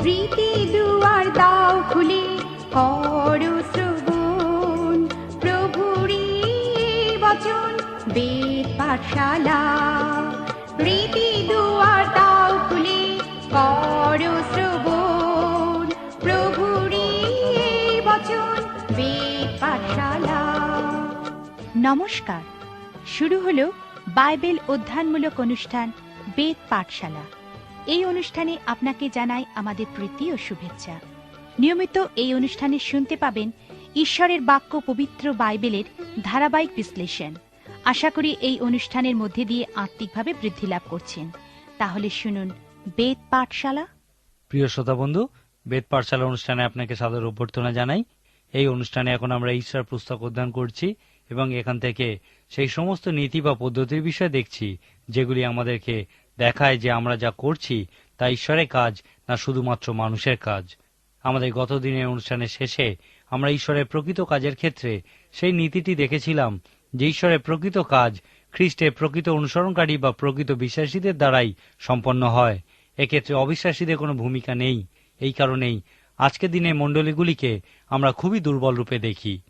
প্রীতি দুয়ার দাও খুলে করো শ্রবণ, প্রভুরই বচন বেদ পাঠশালা। প্রীতি দুয়ার দাও খুলে করো শ্রবণ, প্রভুরই বচন বেদ পাঠশালা। নমস্কার, শুরু হলো বাইবেল অধ্যয়নমূলক অনুষ্ঠান বেদ পাঠশালা। এই অনুষ্ঠানে আপনাকে জানাই আমাদের প্রীতি ও শুভেচ্ছা। নিয়মিত এই অনুষ্ঠানে শুনতে পাবেন ঈশ্বরের বাক্য, পবিত্র বাইবেলের ধারাবাহিক বিশ্লেষণ। আশা করি এই অনুষ্ঠানের মধ্যে দিয়ে আত্মিকভাবে বৃদ্ধি লাভ করছেন। তাহলে শুনুন বেদ পাঠশালা। প্রিয় শ্রোতা বন্ধু, বেদ পাঠশালা অনুষ্ঠানে আপনাকে সাদর অভ্যর্থনা জানাই। এই অনুষ্ঠানে এখন আমরা ঈশ্বর পুস্তক অধ্যয়ন করছি এবং এখান থেকে সেই সমস্ত নীতি বা পদ্ধতির বিষয়ে দেখছি যেগুলি আমাদেরকে দেখায় যে আমরা যা করছি তা ঈশ্বরের কাজ না শুধুমাত্র মানুষের কাজ। আমাদের গত দিনের অনুষ্ঠানের শেষে আমরা ঈশ্বরের প্রকৃত কাজের ক্ষেত্রে সেই নীতিটি দেখেছিলাম যে ঈশ্বরের প্রকৃত কাজ খ্রিস্টের প্রকৃত অনুসরণকারী বা প্রকৃত বিশ্বাসীদের দ্বারাই সম্পন্ন হয়। এক্ষেত্রে অবিশ্বাসীদের কোনো ভূমিকা নেই। এই কারণেই আজকের দিনে মণ্ডলীগুলিকে আমরা খুবই দুর্বল রূপে দেখি।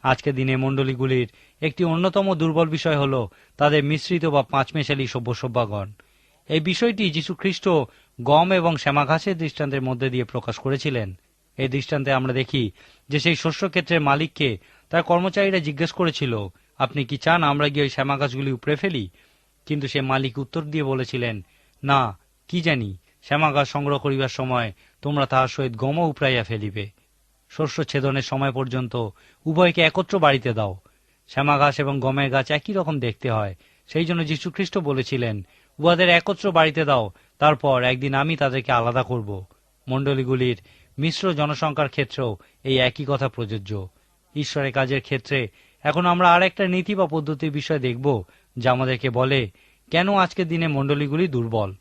আজকের দিনে মণ্ডলীগুলির একটি অন্যতম দুর্বল বিষয় হল তাদের মিশ্রিত বা পাঁচমেশালি সভ্যসভ্যাগণ। এই বিষয়টি যীশু খ্রিস্ট গম এবং শ্যামাঘাসের দৃষ্টান্তের মধ্যে দিয়ে প্রকাশ করেছিলেন। এই দৃষ্টান্তে আমরা দেখি যে সেই শস্যক্ষেত্রের মালিককে তার কর্মচারীরা জিজ্ঞেস করেছিল, আপনি কি চান আমরা গিয়ে ওই শ্যামাঘাসগুলি উপড়ে ফেলি? কিন্তু সে মালিক উত্তর দিয়ে বলেছিলেন, না, কি জানি, শ্যামাঘাস সংগ্রহ করিবার সময় তোমরা তাহার সহিত গমও উপড়াইয়া ফেলিবে। শস্য ছেদনের সময় পর্যন্ত উভয়কে একত্র বাড়িতে দাও। শ্যামাঘাস এবং গমের গাছ একই রকম দেখতে হয়, সেই জন্য যীশু খ্রিস্ট বলেছিলেন, উহাদের একত্র বাড়িতে দাও, তারপর একদিন আমি তাদেরকে আলাদা করব। মণ্ডলীগুলির মিশ্র জনসংখ্যার ক্ষেত্রেও এই একই কথা প্রযোজ্য। ঈশ্বরের কাজের ক্ষেত্রে এখন আমরা আর একটা নীতি বা পদ্ধতির বিষয় দেখব যা আমাদেরকে বলে কেন আজকের দিনে মণ্ডলীগুলি দুর্বল।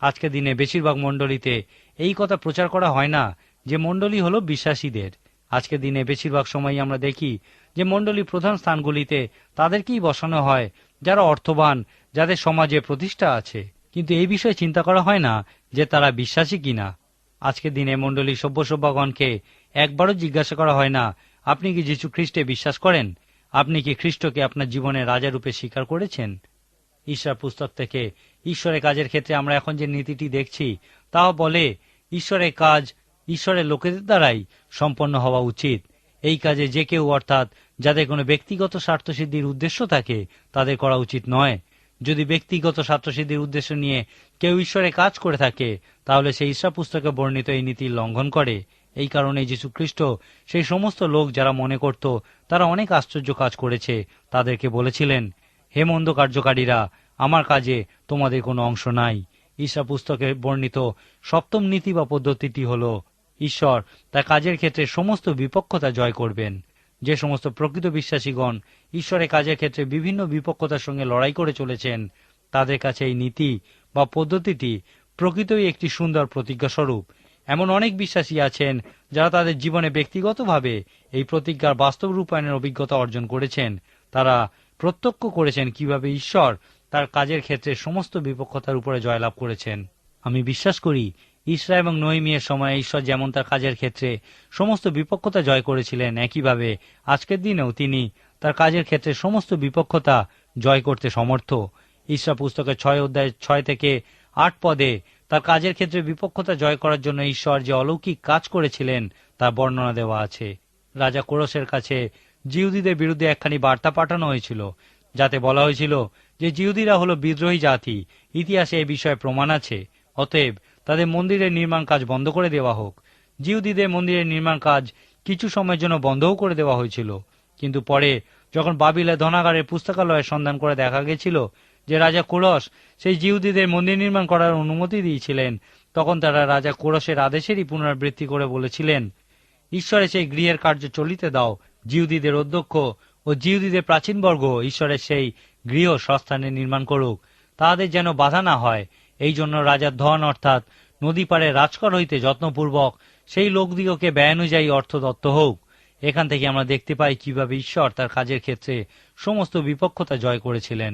আজকের দিনে বেশিরভাগ মণ্ডলীতে এই কথা প্রচার করা হয় না যে মণ্ডলী হল বিশ্বাসীদের। আজকের দিনে বেশিরভাগ সময়ই আমরা দেখি যে মণ্ডলী প্রধান স্থানগুলিতে তাদেরকেই বসানো হয় যারা অর্থবান, যাদের সমাজে প্রতিষ্ঠা আছে, কিন্তু এই বিষয়ে চিন্তা করা হয় না যে তারা বিশ্বাসী কিনা। আজকের দিনে মণ্ডলী সভ্যসভ্যাগণকে একবারও জিজ্ঞাসা করা হয় না, আপনি কি যীশু খ্রিস্টে বিশ্বাস করেন? আপনি কি খ্রিস্টকে আপনার জীবনের রাজারূপে স্বীকার করেছেন? ঈশ্বর পুস্তক থেকে ঈশ্বরের কাজের ক্ষেত্রে আমরা এখন যে নীতিটি দেখছি তাও বলে ঈশ্বরের কাজ ঈশ্বরের লোকেদের দ্বারাই সম্পন্ন হওয়া উচিত। এই কাজে যে কেউ, অর্থাৎ যাদের কোনো ব্যক্তিগত স্বার্থসিদ্ধির উদ্দেশ্য থাকে, তাদের করা উচিত নয়। যদি ব্যক্তিগত স্বার্থসিদ্ধির উদ্দেশ্য নিয়ে কেউ ঈশ্বরের কাজ করে থাকে তাহলে সেই ঈশ্বর পুস্তকে বর্ণিত এই নীতির লঙ্ঘন করে। এই কারণে যীশু খ্রিস্ট সেই সমস্ত লোক যারা মনে করত তারা অনেক আশ্চর্য কাজ করেছে তাদেরকে বলেছিলেন, হে মন্দ কার্যকারীরা, আমার কাজে তোমাদের কোনো অংশ নাই। ঈশ্বর পুস্তকে বর্ণিত সপ্তম নীতি বা পদ্ধতিটি হল ঈশ্বর তার কাজের ক্ষেত্রে সমস্ত বিপক্ষতা জয় করবেন। যে সমস্ত প্রকৃত বিশ্বাসীগণ ঈশ্বরের কাজের ক্ষেত্রে বিভিন্ন বিপক্ষতার সঙ্গে লড়াই করে চলেছেন তাদের কাছে এই নীতি বা পদ্ধতিটি প্রকৃতই একটি সুন্দর প্রতিজ্ঞাস্বরূপ। এমন অনেক বিশ্বাসী আছেন যারা তাদের জীবনে ব্যক্তিগতভাবে এই প্রতিজ্ঞার বাস্তব রূপায়ণের অভিজ্ঞতা অর্জন করেছেন। তারা প্রত্যক্ষ করেছেন কিভাবে ঈশ্বর তার কাজের ক্ষেত্রে সমস্ত বিপক্ষতার উপরে জয়লাভ করেছেন। আমি বিশ্বাস করি ইসরা এবং নহিমিয়ার সময় ঈশ্বর যেমন তার কাজের ক্ষেত্রে সমস্ত বিপক্ষতা জয় করেছিলেন, একইভাবে আজকের দিনেও তিনি তার কাজের ক্ষেত্রে সমস্ত বিপক্ষতা জয় করতে সমর্থ। ইসরা পুস্তকের 6 অধ্যায় 6 থেকে 8 পদে তার কাজের ক্ষেত্রে বিপক্ষতা জয় করার জন্য ঈশ্বর যে অলৌকিক কাজ করেছিলেন তার বর্ণনা দেওয়া আছে। রাজা কোরসের কাছে জিহুদীদের বিরুদ্ধে একখানি বার্তা পাঠানো হয়েছিল, যাতে বলা হয়েছিল যে জিহুদীরা হলো বিদ্রোহী জাতি। ইতিহাসে এই বিষয়ে প্রমাণ আছে। অতএব তাদের মন্দিরের নির্মাণ কাজ বন্ধ করে দেওয়া হোক। জিহুদীদের মন্দিরের নির্মাণ কাজ কিছু সময়ের জন্য বন্ধও করে দেওয়া হয়েছিল, কিন্তু পরে যখন বাবিলের ধনাগারের পুস্তকালয়ের সন্ধান করে দেখা গেছিল যে রাজা কোরস সেই জিহুদীদের মন্দির নির্মাণ করার অনুমতি দিয়েছিলেন, তখন তারা রাজা কোরসের আদেশেরই পুনরাবৃত্তি করে বলেছিলেন, ঈশ্বরের সেই গৃহের কার্য চলিতে দাও। জিহুদীদের অধ্যক্ষ ও জিহুদীদের প্রাচীনবর্গ ঈশ্বরের সেই গৃহ স্বস্থানে নির্মাণ করুক, তাহাদের যেন বাধা না হয়। এই জন্য রাজার ধন, অর্থাৎ নদী পারে রাজকর হইতে যত্নপূর্বক সেই লোকদিগকে ব্যয় অনুযায়ী অর্থ দত্ত হোক। এখান থেকে আমরা দেখতে পাই কিভাবে ঈশ্বর তার কাজের ক্ষেত্রে সমস্ত বিপক্ষতা জয় করেছিলেন।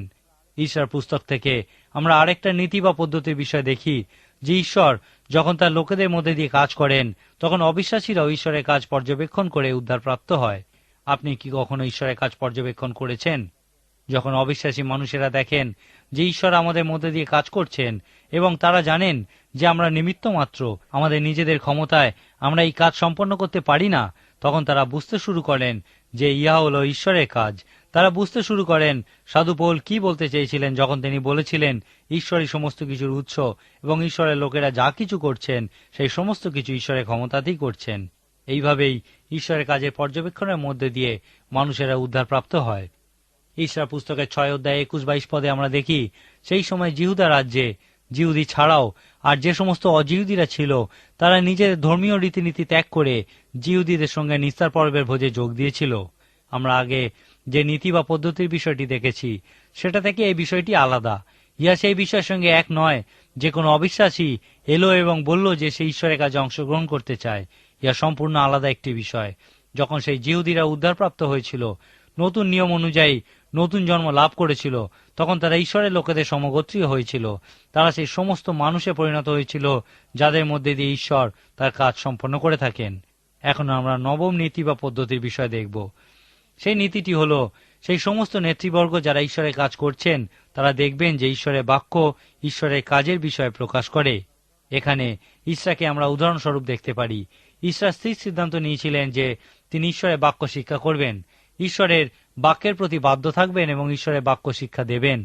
ঈশ্বর পুস্তক থেকে আমরা আরেকটা নীতি বা পদ্ধতির বিষয় দেখি যে ঈশ্বর যখন তার লোকেদের মধ্যে দিয়ে কাজ করেন, তখন অবিশ্বাসীরাও ঈশ্বরের কাজ পর্যবেক্ষণ করে উদ্ধারপ্রাপ্ত হয়। আপনি কি কখনো ঈশ্বরের কাজ পর্যবেক্ষণ করেছেন? যখন অবিশ্বাসী মানুষেরা দেখেন যে ঈশ্বর আমাদের মধ্যে দিয়ে কাজ করছেন এবং তারা জানেন যে আমরা নিমিত্ত মাত্র, আমাদের নিজেদের ক্ষমতায় আমরা এই কাজ সম্পন্ন করতে পারি না, তখন তারা বুঝতে শুরু করেন যে ইহা হলো ঈশ্বরের কাজ। তারা বুঝতে শুরু করেন সাধু পৌল কি বলতে চেয়েছিলেন যখন তিনি বলেছিলেন ঈশ্বরই সমস্ত কিছুর উৎস এবং ঈশ্বরের লোকেরা যা কিছু করছেন সেই সমস্ত কিছু ঈশ্বরের ক্ষমতাতেই করছেন। এইভাবেই ঈশ্বরের কাজের পর্যবেক্ষণের মধ্যে দিয়ে মানুষেরা উদ্ধারপ্রাপ্ত হয়। ঈশার পুস্তকের 6 অধ্যায় 21-22 পদে আমরা দেখি, সেই সময় জিহুদা রাজ্যে জিহুদি ছাড়াও আর যে সমস্ত অজিহুদিরা ছিল তারা নিজের ধর্মীয় রীতিনীতি ত্যাগ করে জিহুদিদের সঙ্গে নিস্তার পর্বের ভোজে যোগ দিয়েছিল। আমরা আগে যে নীতি বা পদ্ধতির বিষয়টি দেখেছি সেটা থেকে এই বিষয়টি আলাদা। ইহা সেই বিষয়ের সঙ্গে এক নয় যে কোনো অবিশ্বাসী এলো এবং বলল যে সে ঈশ্বরের কাজে অংশগ্রহণ করতে চায়। ইহা সম্পূর্ণ আলাদা একটি বিষয়। যখন সেই জিহুদিরা উদ্ধারপ্রাপ্ত হয়েছিল, নতুন নিয়ম অনুযায়ী নতুন জন্ম লাভ করেছিল, তখন তারা ঈশ্বরের লোকেদের সমগোত্রীয় হয়েছিল। তারা সেই সমস্ত মানুষে পরিণত হয়েছিল যাদের মধ্যে দিয়ে ঈশ্বর তার কাজ সম্পন্ন করে থাকেন। এখন আমরা নবম নীতি বা পদ্ধতির বিষয় দেখব। সেই নীতিটি হল, সেই সমস্ত নেতৃবর্গ যারা ঈশ্বরের কাজ করছেন তারা দেখবেন যে ঈশ্বরের বাক্য ঈশ্বরের কাজের বিষয়ে প্রকাশ করে। এখানে ইসরাকে আমরা উদাহরণস্বরূপ দেখতে পারি। ইসরা স্থির সিদ্ধান্ত নিয়েছিলেন যে তিনি ঈশ্বরের বাক্য শিক্ষা করবেন, ঈশ্বরের বাক্যের প্রতি বাধ্য থাকবেন এবং ঈশ্বরের বাক্য শিক্ষা দেবেন।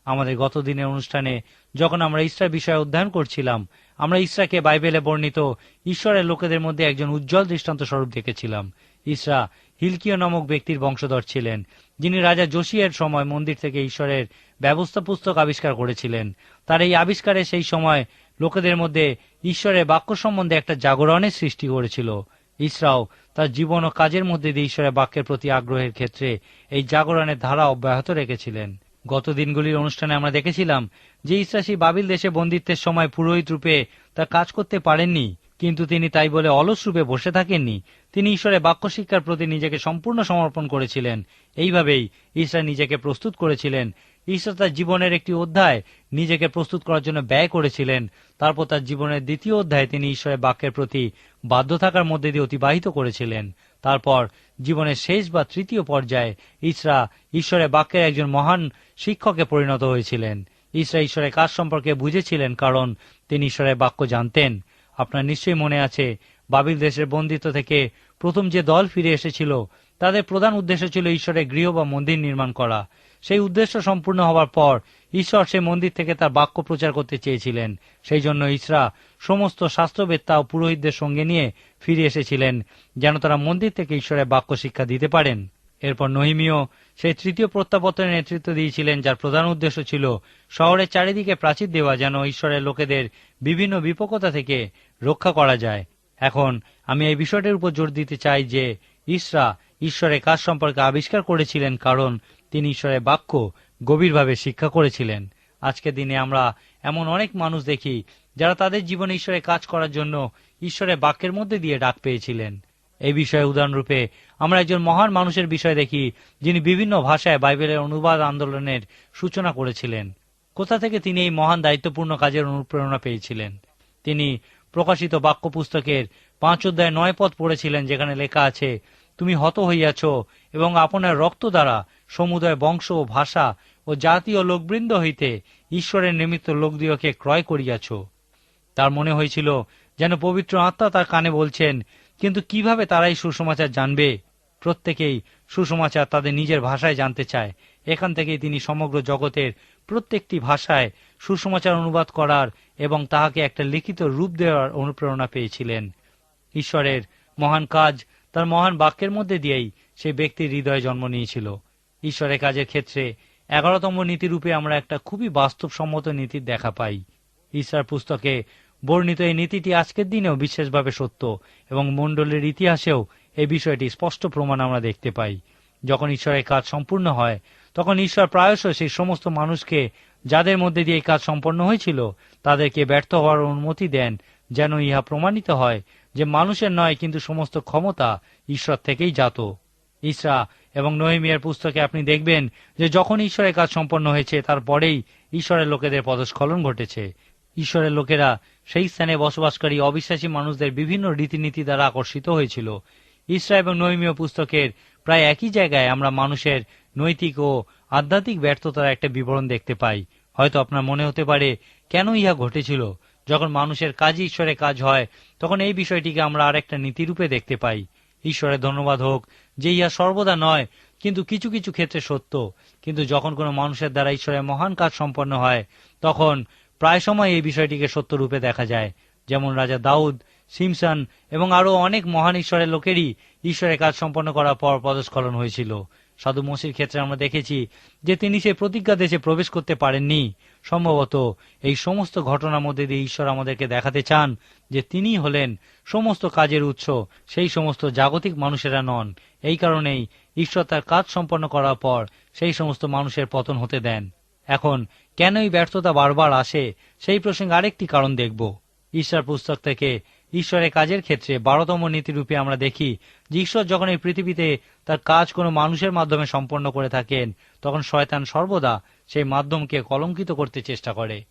আমাদের গত দিনের অনুষ্ঠানে যখন আমরা ইসরার বিষয়ে অধ্যয়ন করছিলাম, আমরা ইসরাকে বাইবেলে বর্ণিত ঈশ্বরের লোকেদের মধ্যে একজন উজ্জ্বল দৃষ্টান্ত স্বরূপ দেখেছিলাম। ইসরা হিলকিয় নামক ব্যক্তির বংশধর ছিলেন, যিনি রাজা যোশিয়ার সময় মন্দির থেকে ঈশ্বরের ব্যবস্থা পুস্তক আবিষ্কার করেছিলেন। তার এই আবিষ্কারে সেই সময় লোকেদের মধ্যে ঈশ্বরের বাক্য সম্বন্ধে একটা জাগরণের সৃষ্টি করেছিল। ইসরাও তার জীবন ও কাজের মধ্যে দিয়ে ঈশ্বরের বাক্যের প্রতি আগ্রহের ক্ষেত্রে এই জাগরণের ধারা অব্যাহত রেখেছিলেন। গত দিনগুলির অনুষ্ঠানে আমরা দেখেছিলাম যে ইসরা সেই বাবিল দেশে বন্দিত্বের সময় পুরোহিত রূপে তার কাজ করতে পারেননি, কিন্তু তিনি তাই বলে অলস রূপে বসে থাকেননি। তিনি ঈশ্বরের বাক্য শিক্ষার প্রতি নিজেকে সম্পূর্ণ সমর্পণ করেছিলেন। এইভাবেই ইসরা নিজেকে প্রস্তুত করেছিলেন। ঈশ্বর তার জীবনের একটি অধ্যায় নিজেকে প্রস্তুত করার জন্য ব্যয় করেছিলেন। তারপর তার জীবনের দ্বিতীয় অধ্যায়ে তিনি ঈশ্বরের বাক্যের প্রতি বাধ্য থাকার মধ্যে দিয়ে অতিবাহিত করেছিলেন। তারপর জীবনের শেষ বা তৃতীয় পর্যায়ে ইসরা ঈশ্বরের বাক্যের একজন মহান শিক্ষকে পরিণত হয়েছিলেন। ইসরা ঈশ্বরের কাজ সম্পর্কে বুঝেছিলেন কারণ তিনি ঈশ্বরের বাক্য জানতেন। আপনার নিশ্চয়ই মনে আছে, বাবিল দেশের বন্দিত্ব থেকে প্রথম যে দল ফিরে এসেছিল তাদের প্রধান উদ্দেশ্য ছিল ঈশ্বরের গৃহ বা মন্দির নির্মাণ করা। সেই উদ্দেশ্য সম্পূর্ণ হওয়ার পর ঈশ্বর সেই মন্দির থেকে তার বাক্য প্রচার করতে চেয়েছিলেন। সেই জন্য ইসরা সমস্ত শাস্ত্রবেত্তা ও পুরোহিতদের সঙ্গে নিয়ে ফিরে এসেছিলেন যেন তারা মন্দির থেকে ঈশ্বরের বাক্য শিক্ষা দিতে পারেন। এরপর নহিমীয় সেই তৃতীয় প্রত্যাবর্তনের নেতৃত্ব দিয়েছিলেন, যার প্রধান উদ্দেশ্য ছিল শহরের চারিদিকে প্রাচীর দেওয়া যেন ঈশ্বরের লোকেদের বিভিন্ন বিপক্ষতা থেকে রক্ষা করা যায়। এখন আমি এই বিষয়টির উপর জোর দিতে চাই যে ইসরা ঈশ্বরের কাজ সম্পর্কে আবিষ্কার করেছিলেন কারণ তিনি ঈশ্বরের বাক্য গভীরভাবে শিক্ষা করেছিলেন। আজকের দিনে আমরা এমন অনেক মানুষ দেখি যারা তাদের জীবনে ঈশ্বরের কাজ করার জন্য ঈশ্বরের বাক্যের মধ্যে দিয়ে ডাক পেয়েছিলেন। এই বিষয়ে উদাহরণরূপে আমরা একজন মহান মানুষের বিষয় দেখি যিনি বিভিন্ন ভাষায় বাইবেলের অনুবাদ আন্দোলনের সূচনা করেছিলেন। কোথা থেকে তিনি এই মহান দায়িত্বপূর্ণ কাজের অনুপ্রেরণা পেয়েছিলেন? তিনি প্রকাশিত বাক্য পুস্তকের 5 অধ্যায় 9 পদ পড়েছিলেন, যেখানে লেখা আছে, তুমি হত হইয়াছ এবং আপনার রক্ত দ্বারা সমুদয় বংশ ও ভাষা ও জাতীয় লোকবৃন্দ হইতে ঈশ্বরের নিমিত্ত লোকদিওকে ক্রয় করিয়াছ। তার মনে হয়েছিল যেন পবিত্র আত্মা তার কানে বলছেন, কিন্তু কিভাবে তারাই সুসমাচার জানবে? প্রত্যেকেই সুসমাচার তাদের নিজের ভাষায় জানতে চায়। এখান থেকেই তিনি সমগ্র জগতের প্রত্যেকটি ভাষায় সুসমাচার অনুবাদ করার এবং তাহাকে একটা লিখিত রূপ দেওয়ার অনুপ্রেরণা পেয়েছিলেন। ঈশ্বরের মহান কাজ তার মহান বাক্যের মধ্যে দিয়েই সেই ব্যক্তির হৃদয়ে জন্ম নিয়েছিল। ঈশ্বরের কাজের ক্ষেত্রে 11তম নীতিরূপে আমরা একটা খুবই বাস্তবসম্মত নীতির দেখা পাই। ঈশার পুস্তকে বর্ণিত এই নীতিটি আজকের দিনেও বিশেষভাবে সত্য এবং মণ্ডলীর ইতিহাসেও এই বিষয়টি স্পষ্ট প্রমাণ আমরা দেখতে পাই। যখন ঈশ্বরের কাজ সম্পূর্ণ হয় তখন ঈশ্বর প্রায়শ সেই সমস্ত মানুষকে যাদের মধ্যে দিয়ে এই কাজ সম্পন্ন হয়েছিল তাদেরকে ব্যর্থ হওয়ার অনুমতি দেন, যেন ইহা প্রমাণিত হয় যে মানুষের নয় কিন্তু সমস্ত ক্ষমতা ঈশ্বর থেকেই জাত। ইসরা এবং নহেমিয়ার পুস্তকে আপনি দেখবেন যে যখন ঈশ্বরের কাজ সম্পন্ন হয়েছে তারপরেই ঈশ্বরের লোকেদের পদস্খলন ঘটেছে। ঈশ্বরের লোকেরা সেই স্থানে বসবাসকারী অবিশ্বাসী মানুষদের বিভিন্ন রীতিনীতি দ্বারা আকর্ষিত হয়েছিল। ইসরা এবং নহমীয় পুস্তকের প্রায় একই জায়গায় আমরা মানুষের নৈতিক ও আধ্যাত্মিক ব্যর্থতার একটা বিবরণ দেখতে পাই। হয়তো আপনার মনে হতে পারে, কেন ইহা ঘটেছিল? যখন মানুষের কাজই ঈশ্বরের কাজ হয়, তখন এই বিষয়টিকে আমরা আরেকটা নীতিরূপে দেখতে পাই। ঈশ্বরের ধন্যবাদ হোক যে ইহা সর্বদা নয়, কিন্তু কিছু কিছু ক্ষেত্রে সত্য। কিন্তু যখন কোনো মানুষের দ্বারা ঈশ্বরের মহান কাজ সম্পন্ন হয়, তখন প্রায় সময় এই বিষয়টিকে সত্য রূপে দেখা যায়। যেমন রাজা দাউদ, সিমসন এবং আরো অনেক মহান ঈশ্বরের লোকেরই ঈশ্বরের কাজ সম্পন্ন করার পর পদস্খলন হয়েছিল। সাধু মসির ক্ষেত্রে আমরা দেখেছি যে তিনি সেই প্রতিজ্ঞা দেশে প্রবেশ করতে পারেননি। সম্ভবত এই সমস্ত ঘটনার মধ্যে দিয়ে ঈশ্বর আমাদেরকে দেখাতে চান যে তিনি হলেন সমস্ত কাজের উৎস, সেই সমস্ত জাগতিক মানুষেরা নন। এই কারণেই ঈশ্বর তার কাজ সম্পন্ন করার পর সেই সমস্ত মানুষের পতন হতে দেন। এখন কেন এই ব্যর্থতা বারবার আসে, সেই প্রসঙ্গে আরেকটি কারণ দেখব। ঈশ্বর পুস্তক থেকে ঈশ্বরের কাজের ক্ষেত্রে 12তম নীতিরূপে আমরা দেখি যে ঈশ্বর যখন এই পৃথিবীতে তার কাজ কোনো মানুষের মাধ্যমে সম্পন্ন করে থাকেন, তখন শয়তান সর্বদা সেই মাধ্যমকে কলঙ্কিত করতে চেষ্টা করে।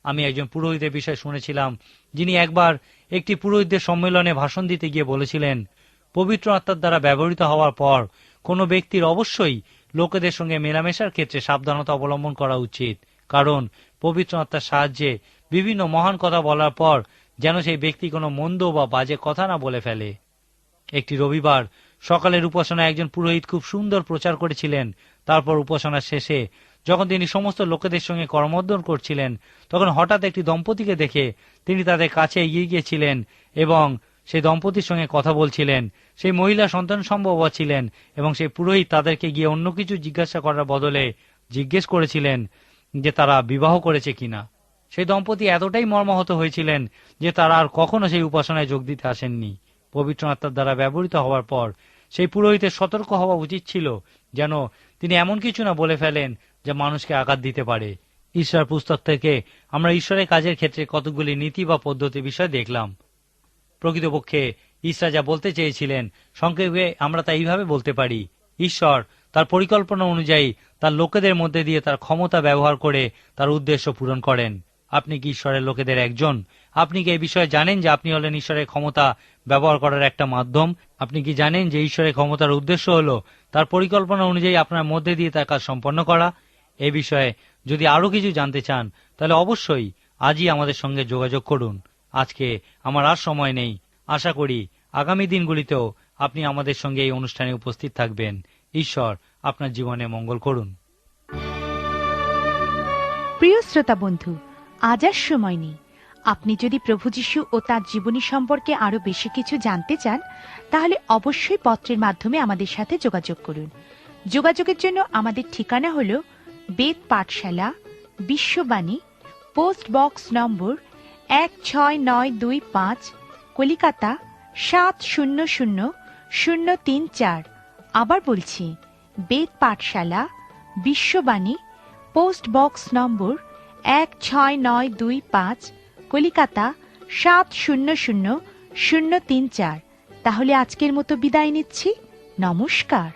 আমি একজন পুরোহিতের বিষয়ে শুনেছিলাম, যিনি একবার একটি পুরোহিতদের সম্মেলনে ভাষণ দিতে গিয়ে বলেছিলেন, পবিত্র আত্মার দ্বারা ব্যবহৃত হওয়ার পর কোনো ব্যক্তির অবশ্যই লোকেদের সঙ্গে মেলামেশার ক্ষেত্রে সাবধানতা অবলম্বন করা উচিত, কারণ পবিত্র আত্মার সাহায্যে বিভিন্ন মহান কথা বলার পর যেন সেই ব্যক্তি কোনো মন্দ বা বাজে কথা না বলে ফেলে। একটি রবিবার সকালের উপাসনায় একজন পুরোহিত খুব সুন্দর প্রচার করেছিলেন। তারপর উপাসনার শেষে যখন তিনি সমস্ত লোকেদের সঙ্গে করমর্দন করছিলেন, তখন হঠাৎ একটি দম্পতিকে দেখে তিনি তাদের কাছে এগিয়ে গিয়েছিলেন এবং সেই দম্পতির সঙ্গে কথা বলছিলেন। সেই মহিলা সন্তান সম্ভব ছিলেন এবং সেই পুরোহিত তাদেরকে গিয়ে অন্য কিছু জিজ্ঞাসা করার বদলে জিজ্ঞেস করেছিলেন যে তারা বিবাহ করেছে কিনা। সেই দম্পতি এতটাই মর্মাহত হয়েছিলেন যে তারা আর কখনো সেই উপাসনায় যোগ দিতে আসেননি। পবিত্র আত্মার দ্বারা ব্যবহৃত হওয়ার পর সেই পুরোহিতের সতর্ক হওয়া উচিত ছিল যেন তিনি এমন কিছু না বলে ফেলেন যা মানুষকে আঘাত দিতে পারে। ঈশ্বর পুস্তক থেকে আমরা ঈশ্বরের কাজের ক্ষেত্রে কতগুলি নীতি বা পদ্ধতি বিষয় দেখলাম। প্রকৃতপক্ষে ঈশ্বর যা বলতে চেয়েছিলেন, সংক্ষেপে আমরা তা এইভাবে বলতে পারি, ঈশ্বর তার পরিকল্পনা অনুযায়ী তার লোকেদের মধ্যে দিয়ে তার ক্ষমতা ব্যবহার করে তার উদ্দেশ্য পূরণ করেন। আপনি কি ঈশ্বরের লোকেদের একজন? আপনি কি এই বিষয়ে জানেন যে আপনি হলেন ঈশ্বরের ক্ষমতা ব্যবহার করার একটা মাধ্যম? আপনি কি জানেন যে ঈশ্বরের ক্ষমতার উদ্দেশ্য হলো তার পরিকল্পনা অনুযায়ী আপনার মধ্যে দিয়ে তার কাজ সম্পন্ন করা? এই বিষয়ে যদি আরো কিছু জানতে চান, তাহলে অবশ্যই আজই আমাদের সঙ্গে যোগাযোগ করুন। আজকে আমার আর সময় নেই। আশা করি আগামী দিনগুলিতেও আপনি আমাদের সঙ্গে এই অনুষ্ঠানে উপস্থিত থাকবেন। ঈশ্বর আপনার জীবনে মঙ্গল করুন। প্রিয় শ্রোতা বন্ধু, আজ আর সময় নেই। আপনি যদি প্রভু যীশু ও তার জীবনী সম্পর্কে আরো বেশি কিছু জানতে চান, তাহলে অবশ্যই পত্রের মাধ্যমে আমাদের সাথে যোগাযোগ করুন। যোগাযোগের জন্য আমাদের ঠিকানা হল বেদ পাঠশালা, বিশ্ববাণী, পোস্ট বক্স নম্বর 16925, কলিকাতা 700034। আবার বলছি, বেদ পাঠশালা, বিশ্ববাণী, পোস্ট বক্স নম্বর 16925, কলিকাতা 700034। তাহলে আজকের মতো বিদায় নিচ্ছি। নমস্কার।